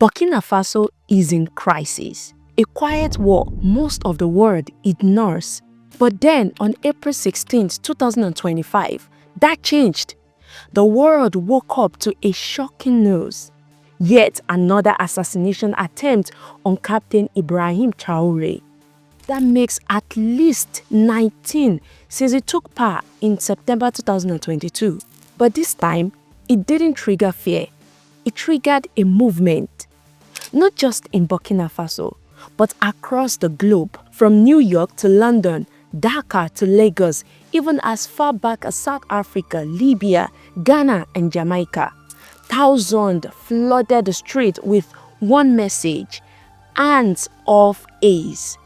Burkina Faso is in crisis, a quiet war most of the world ignores. But then on April 16, 2025, that changed. The world woke up to a shocking news. Yet another assassination attempt on Captain Ibrahim Traore. That makes at least 19 since it took part in September 2022. But this time, it didn't trigger fear. It triggered a movement. Not just in Burkina Faso, but across the globe, from New York to London, Dhaka to Lagos, even as far back as South Africa, Libya, Ghana, and Jamaica. Thousands flooded the street with one message: hands off AIDS.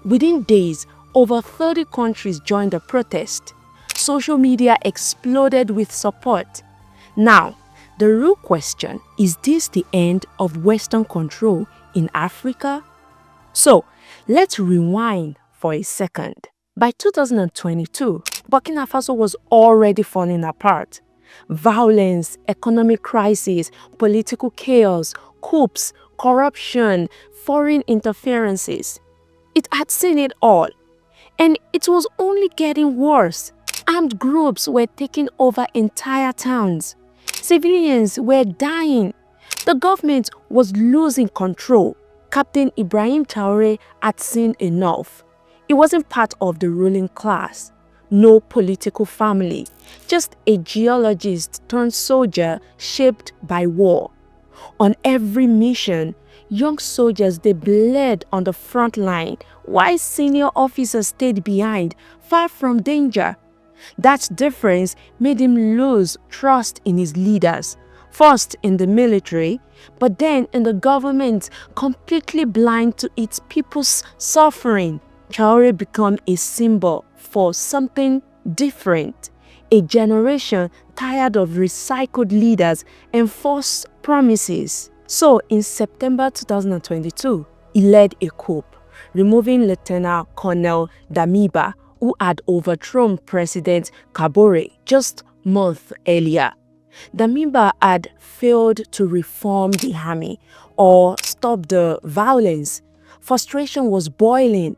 Within days, over 30 countries joined the protest. Social media exploded with support. Now, the real question, is this the end of Western control in Africa? So, let's rewind for a second. By 2022, Burkina Faso was already falling apart. Violence, economic crisis, political chaos, coups, corruption, foreign interferences. It had seen it all. And it was only getting worse. Armed groups were taking over entire towns. Civilians were dying. The government was losing control. Captain Ibrahim Traoré had seen enough. He wasn't part of the ruling class. No political family. Just a geologist turned soldier shaped by war. On every mission, young soldiers, they bled on the front line, while senior officers stayed behind, far from danger. That difference made him lose trust in his leaders, first in the military, but then in the government, completely blind to its people's suffering. Traoré became a symbol for something different, a generation tired of recycled leaders and false promises. So in September 2022, he led a coup, removing Lieutenant Colonel Damiba, who had overthrown President Kabore just months earlier. Damiba had failed to reform the army or stop the violence. Frustration was boiling.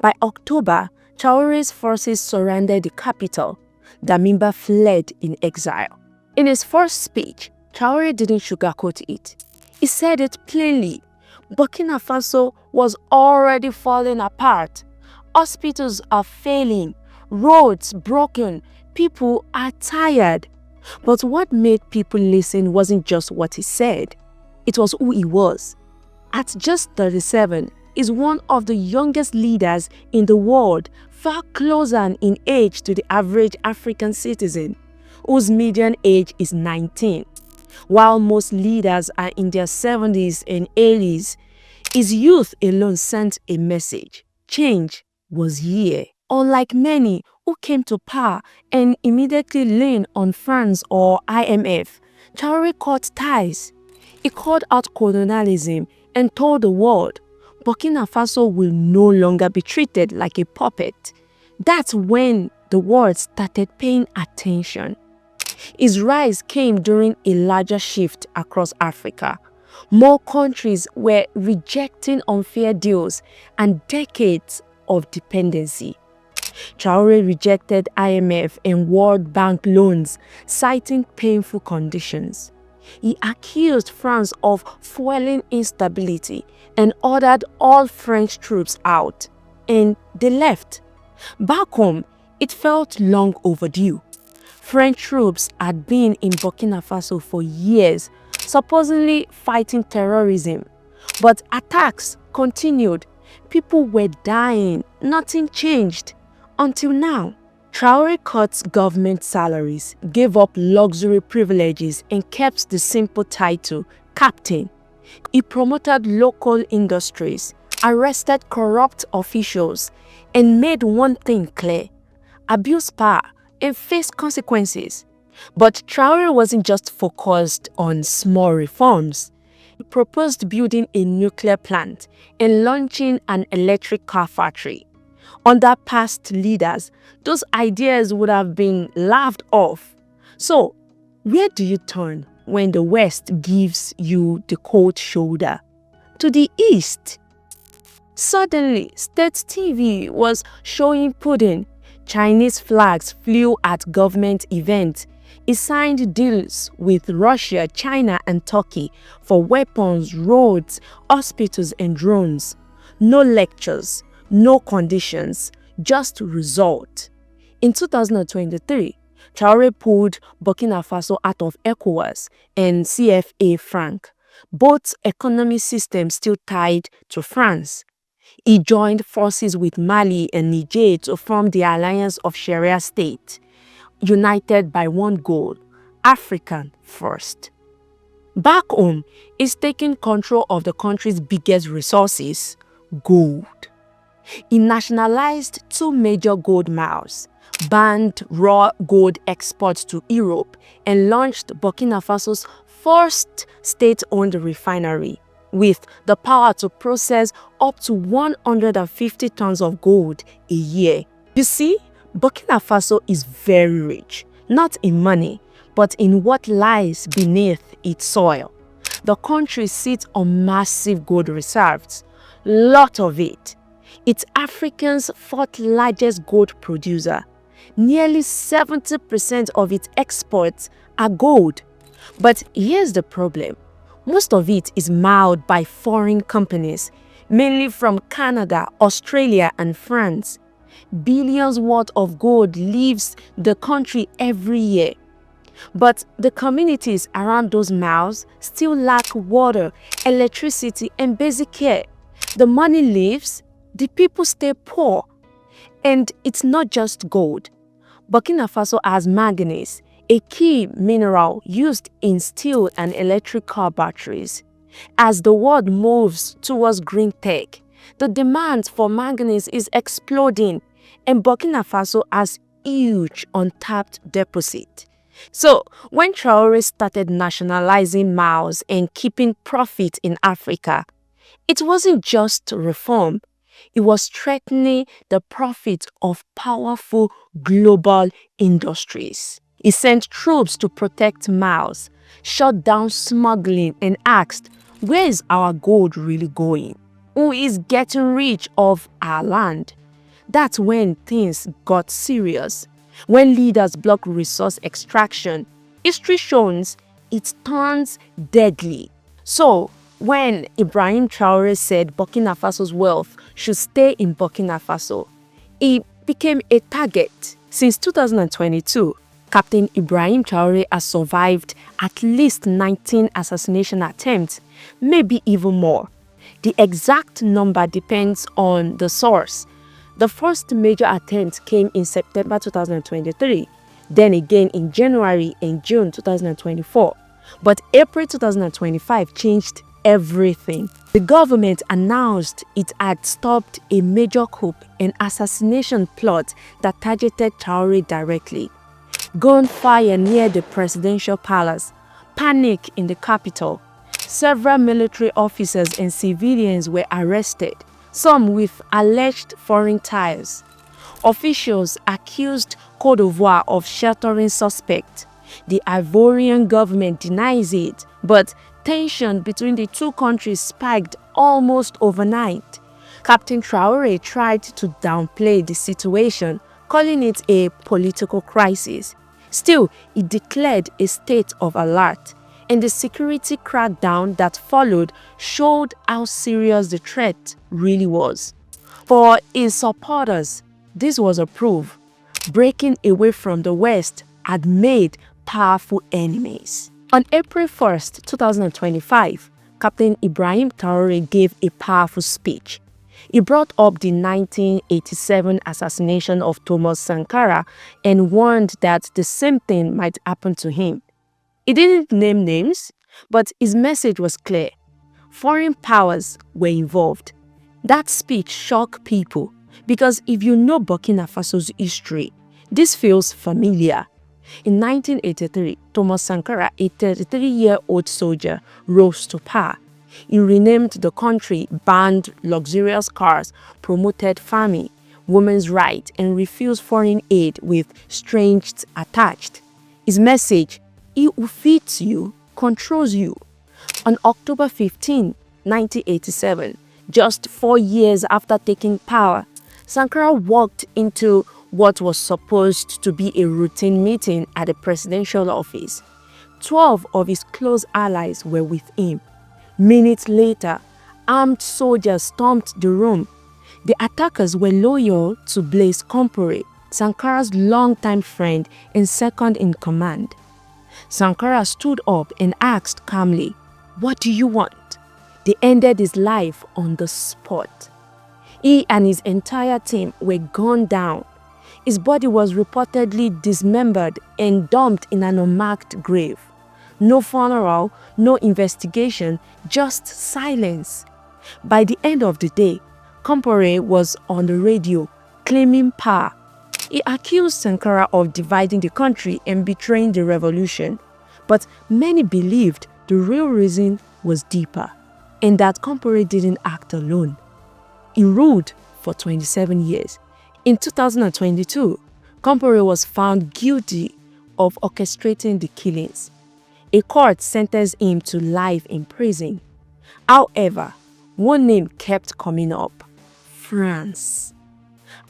By October, Traoré's forces surrounded the capital. Damiba fled in exile. In his first speech, Traoré didn't sugarcoat it. He said it plainly. Burkina Faso was already falling apart. Hospitals are failing, roads broken, people are tired. But what made people listen wasn't just what he said, it was who he was. At just 37, he's one of the youngest leaders in the world, far closer in age to the average African citizen, whose median age is 19. While most leaders are in their 70s and 80s, his youth alone sent a message. Change was here. Unlike many who came to power and immediately leaned on France or IMF, Traoré cut ties. He called out colonialism and told the world, Burkina Faso will no longer be treated like a puppet. That's when the world started paying attention. His rise came during a larger shift across Africa. More countries were rejecting unfair deals and decades of dependency. Traoré rejected IMF and World Bank loans, citing painful conditions. He accused France of fueling instability and ordered all French troops out. And they left. Back home, it felt long overdue. French troops had been in Burkina Faso for years, supposedly fighting terrorism. But attacks continued. People were dying. Nothing changed. Until now. Traoré cut government salaries, gave up luxury privileges, and kept the simple title, captain. He promoted local industries, arrested corrupt officials, and made one thing clear: abuse power and face consequences. But Traoré wasn't just focused on small reforms. He proposed building a nuclear plant and launching an electric car factory. Under past leaders, those ideas would have been laughed off. So, where do you turn when the West gives you the cold shoulder. To the east, suddenly, state TV was showing pudding. Chinese flags flew at government events. It signed deals with Russia, China, and Turkey for weapons, roads, hospitals, and drones. No lectures, no conditions, just result. In 2023, Traoré pulled Burkina Faso out of ECOWAS and CFA franc, both economic systems still tied to France. He joined forces with Mali and Niger to form the Alliance of Sharia State, united by one goal: African first. Back home, he's taking control of the country's biggest resources: gold. He nationalized 2 major gold mines, banned raw gold exports to Europe, and launched Burkina Faso's first state-owned refinery, with the power to process up to 150 tons of gold a year. You see, Burkina Faso is very rich, not in money, but in what lies beneath its soil. The country sits on massive gold reserves, lot of it. It's Africa's 4th largest gold producer. Nearly 70% of its exports are gold. But here's the problem. Most of it is milled by foreign companies, mainly from Canada, Australia, and France. Billions worth of gold leaves the country every year. But the communities around those mines still lack water, electricity, and basic care. The money leaves, the people stay poor. And it's not just gold. Burkina Faso has manganese, a key mineral used in steel and electric car batteries. As the world moves towards green tech, the demand for manganese is exploding, and Burkina Faso has huge untapped deposit. So, when Traoré started nationalizing mines and keeping profit in Africa, it wasn't just reform. It was strengthening the profit of powerful global industries. He sent troops to protect mines, shut down smuggling, and asked, where is our gold really going? Who is getting rich off our land? That's when things got serious. When leaders block resource extraction, history shows it turns deadly. So, when Ibrahim Traoré said Burkina Faso's wealth should stay in Burkina Faso, he became a target. Since 2022, Captain Ibrahim Traoré has survived at least 19 assassination attempts, maybe even more. The exact number depends on the source. The first major attempt came in September 2023, then again in January and June 2024. But April 2025 changed everything. The government announced it had stopped a major coup and assassination plot that targeted Traoré directly. Gunfire near the presidential palace, panic in the capital. Several military officers and civilians were arrested, some with alleged foreign ties. Officials accused Côte d'Ivoire of sheltering suspects. The Ivorian government denies it, but tension between the two countries spiked almost overnight. Captain Traoré tried to downplay the situation, calling it a political crisis. Still, he declared a state of alert, and the security crackdown that followed showed how serious the threat really was. For his supporters, this was a proof. Breaking away from the West had made powerful enemies. On April 1st, 2025, Captain Ibrahim Traoré gave a powerful speech. He brought up the 1987 assassination of Thomas Sankara and warned that the same thing might happen to him. He didn't name names, but his message was clear. Foreign powers were involved. That speech shocked people because if you know Burkina Faso's history, this feels familiar. In 1983, Thomas Sankara, a 33-year-old soldier, rose to power. He renamed the country, banned luxurious cars, promoted farming, women's rights, and refused foreign aid with strings attached. His message, "He who feeds you controls you. On October 15, 1987, just 4 years after taking power, Sankara walked into what was supposed to be a routine meeting at the presidential office. 12 of his close allies were with him. Minutes later, armed soldiers stormed the room. The attackers were loyal to Blaise Compaoré, Sankara's longtime friend and second in command. Sankara stood up and asked calmly, "What do you want?" They ended his life on the spot. He and his entire team were gunned down. His body was reportedly dismembered and dumped in an unmarked grave. No funeral, no investigation, just silence. By the end of the day, Compaoré was on the radio, claiming power. He accused Sankara of dividing the country and betraying the revolution. But many believed the real reason was deeper, and that Compaoré didn't act alone. He ruled for 27 years. In 2022, Compaoré was found guilty of orchestrating the killings. A court sentenced him to life in prison. However, one name kept coming up: France.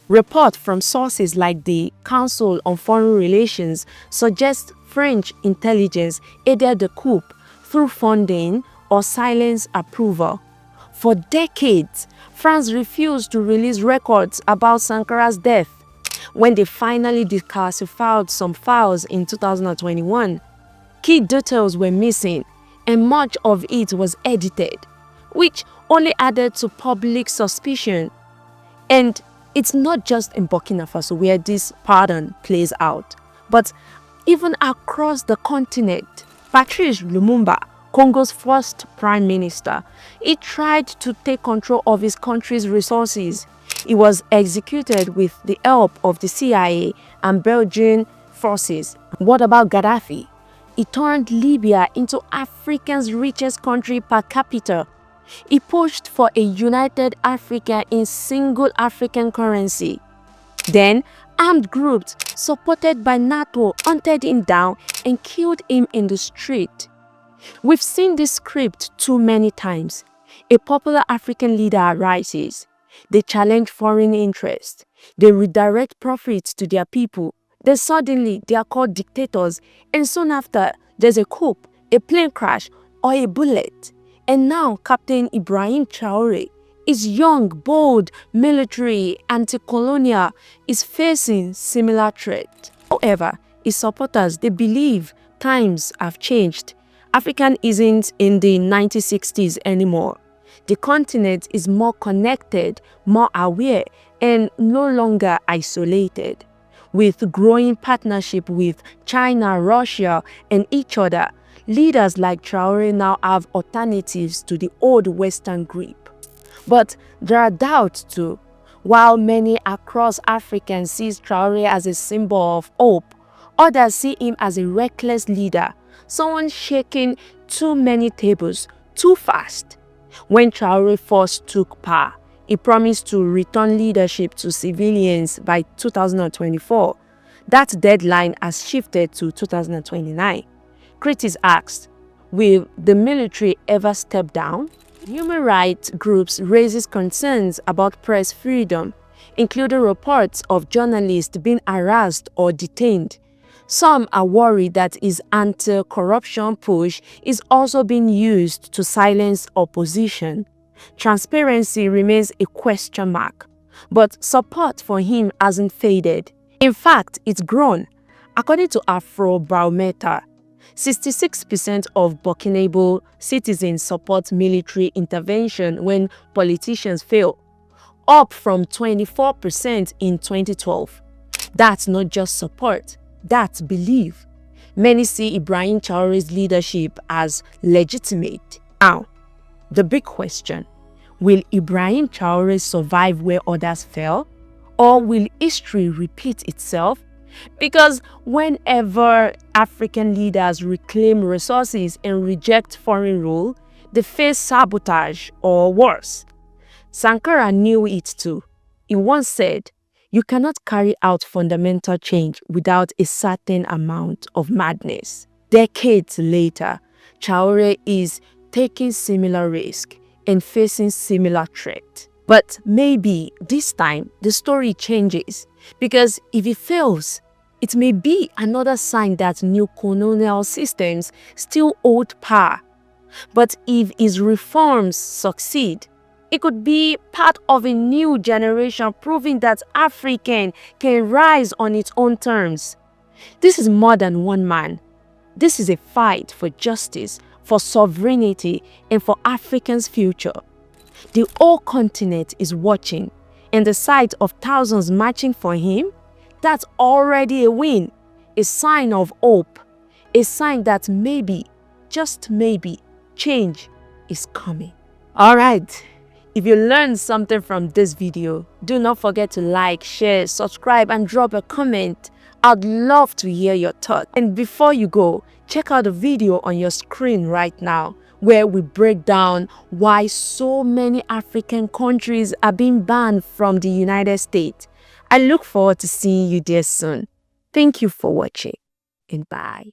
Reports from sources like the Council on Foreign Relations suggest French intelligence aided the coup through funding or silent approval. For decades, France refused to release records about Sankara's death. When they finally declassified some files in 2021, key details were missing and much of it was edited, which only added to public suspicion. And it's not just in Burkina Faso where this pattern plays out, but even across the continent. Patrice Lumumba, Congo's first prime minister, he tried to take control of his country's resources. He was executed with the help of the CIA and Belgian forces. What about Gaddafi? He turned Libya into Africa's richest country per capita. He pushed for a united Africa in single African currency. Then, armed groups supported by NATO hunted him down and killed him in the street. We've seen this script too many times. A popular African leader arises. They challenge foreign interests. They redirect profits to their people. Then suddenly they are called dictators, and soon after there's a coup, a plane crash, or a bullet. And now Captain Ibrahim Traore is young, bold, military, anti-colonial, is facing similar threat. However, his supporters, they believe times have changed. Africa isn't in the 1960s anymore. The continent is more connected, more aware, and no longer isolated. With growing partnership with China, Russia, and each other, leaders like Traore now have alternatives to the old Western grip. But there are doubts too. While many across Africa see Traore as a symbol of hope, others see him as a reckless leader, someone shaking too many tables too fast. When Traore first took power, he promised to return leadership to civilians by 2024. That deadline has shifted to 2029. Critics asked, will the military ever step down? Human rights groups raises concerns about press freedom, including reports of journalists being harassed or detained. Some are worried that his anti-corruption push is also being used to silence opposition. Transparency remains a question mark, but support for him hasn't faded. In fact, it's grown. According to Afrobarometer, 66% of Burkinabé citizens support military intervention when politicians fail, up from 24% in 2012. That's not just support, that's belief. Many see Ibrahim Traoré's leadership as legitimate. Now, the big question: will Ibrahim Traoré survive where others fell? Or will history repeat itself? Because whenever African leaders reclaim resources and reject foreign rule, they face sabotage or worse. Sankara knew it too. He once said, "You cannot carry out fundamental change without a certain amount of madness." Decades later, Traore is taking similar risk and facing similar threat. But maybe this time the story changes, because if he fails, it may be another sign that new colonial systems still hold power. But if his reforms succeed, it could be part of a new generation proving that Africa can rise on its own terms. This is more than one man. This is a fight for justice, for sovereignty, and for Africa's future. The whole continent is watching, and the sight of thousands marching for him, that's already a win, a sign of hope, a sign that maybe, just maybe, change is coming. Alright, if you learned something from this video, do not forget to like, share, subscribe, and drop a comment. I'd love to hear your thoughts. And before you go, check out the video on your screen right now, where we break down why so many African countries are being banned from the United States. I look forward to seeing you there soon. Thank you for watching, and bye.